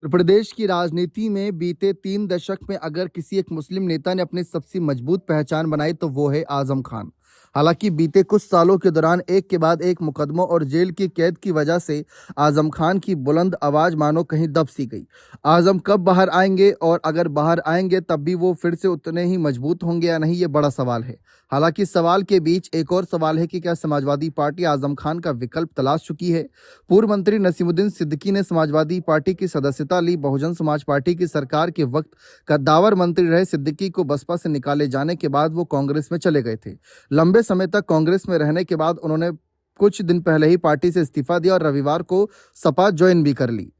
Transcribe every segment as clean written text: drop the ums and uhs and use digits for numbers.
उत्तर प्रदेश की राजनीति में बीते 3 दशक में अगर किसी एक मुस्लिम नेता ने अपनी सबसे मजबूत पहचान बनाई तो वो है आजम खान। हालांकि बीते कुछ सालों के दौरान एक के बाद एक मुकदमों और जेल की कैद की वजह से आजम खान की बुलंद आवाज मानो कहीं दब सी गई। आजम कब बाहर आएंगे और अगर बाहर आएंगे तब भी वो फिर से उतने ही मजबूत होंगे या नहीं, ये बड़ा सवाल है। हालांकि इस सवाल के बीच एक और सवाल है कि क्या समाजवादी पार्टी आजम खान का विकल्प तलाश चुकी है। पूर्व मंत्री नसीमुद्दीन सिद्दीकी ने समाजवादी पार्टी की सदस्यता ली। बहुजन समाज पार्टी की सरकार के वक्त कद्दावर मंत्री रहे सिद्दीकी को बसपा से निकाले जाने के बाद वो कांग्रेस में चले गए थे। लंबे समय तक कांग्रेस में रहने के बाद उन्होंने कुछ दिन पहले ही पार्टी से इस्तीफा दिया और रविवार को सपा ज्वाइन भी कर ली।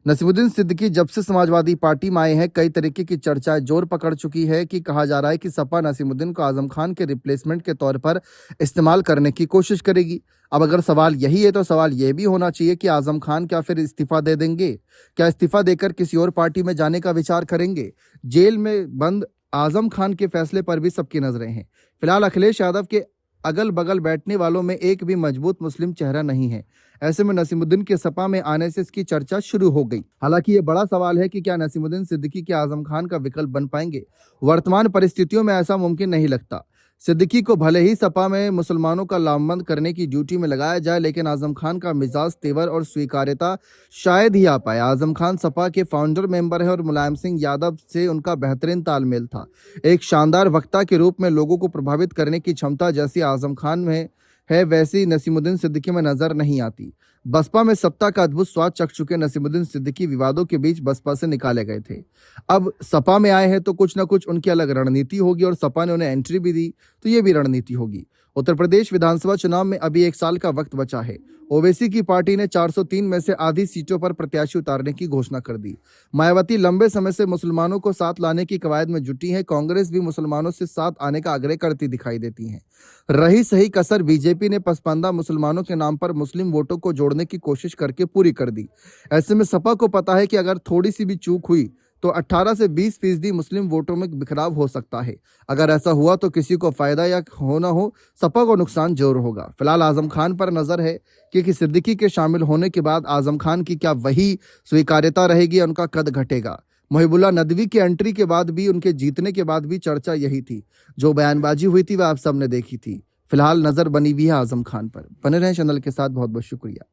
नसीमुद्दीन सिद्दीकी जब से समाजवादी पार्टी में आए हैं, कई तरीके की चर्चाएं जोर पकड़ चुकी है कि कहा जा रहा है कि सपा नसीमुद्दीन को आजम खान के रिप्लेसमेंट के तौर पर इस्तेमाल करने की कोशिश करेगी। अब अगर सवाल यही है तो सवाल यह भी होना चाहिए कि आजम खान क्या फिर इस्तीफा दे देंगे? क्या इस्तीफा देकर किसी और पार्टी में जाने का विचार करेंगे? जेल में बंद आजम खान के फैसले पर भी सबकी नजरें हैं। फिलहाल अखिलेश यादव के अगल बगल बैठने वालों में एक भी मजबूत मुस्लिम चेहरा नहीं है। ऐसे में नसीमुद्दीन के सपा में आने से इसकी चर्चा शुरू हो गई। हालांकि ये बड़ा सवाल है कि क्या नसीमुद्दीन सिद्दीकी के आजम खान का विकल्प बन पाएंगे। वर्तमान परिस्थितियों में ऐसा मुमकिन नहीं लगता। सिद्दीकी को भले ही सपा में मुसलमानों का लामबंद करने की ड्यूटी में लगाया जाए, लेकिन आजम खान का मिजाज, तेवर और स्वीकार्यता शायद ही आ पाए। आजम खान सपा के फाउंडर मेंबर है और मुलायम सिंह यादव से उनका बेहतरीन तालमेल था। एक शानदार वक्ता के रूप में लोगों को प्रभावित करने की क्षमता जैसी आजम खान में है, वैसी नसीमुद्दीन सिद्दीकी में नजर नहीं आती। बसपा में सत्ता का अद्भुत स्वाद चख चुके नसीमुद्दीन सिद्दीकी विवादों के बीच बसपा से निकाले गए थे। अब सपा में आए हैं तो कुछ ना कुछ उनकी अलग रणनीति होगी और सपा ने उन्हें एंट्री भी दी तो ये भी रणनीति होगी। उत्तर प्रदेश विधानसभा चुनाव में अभी 1 साल का वक्त बचा है। ओवैसी की पार्टी ने 403 में से आधी सीटों पर प्रत्याशी उतारने की घोषणा कर दी। मायावती लंबे समय से मुसलमानों को साथ लाने की कवायद में जुटी है। कांग्रेस भी मुसलमानों से साथ आने का आग्रह करती दिखाई देती है। रही सही कसर बीजेपी ने पसमानदा मुसलमानों के नाम पर मुस्लिम वोटों को जोड़ने की कोशिश करके पूरी कर दी। ऐसे में सपा को पता है कि अगर थोड़ी सी भी चूक हुई तो 18 से 20% मुस्लिम वोटों में बिखराव हो सकता है। अगर ऐसा हुआ तो किसी को फायदा या हो ना हो, सपा को नुकसान जरूर होगा। फिलहाल आजम खान पर नजर है कि सिद्दीकी के शामिल होने के बाद आजम खान की क्या वही स्वीकार्यता रहेगी, उनका कद घटेगा। मुहिबुल्लाह नदवी की एंट्री के बाद भी, उनके जीतने के बाद भी चर्चा यही थी। जो बयानबाजी हुई थी वह आप सबने देखी थी। फिलहाल नजर बनी हुई है आजम खान पर। बने रहें चैनल के साथ। बहुत बहुत शुक्रिया।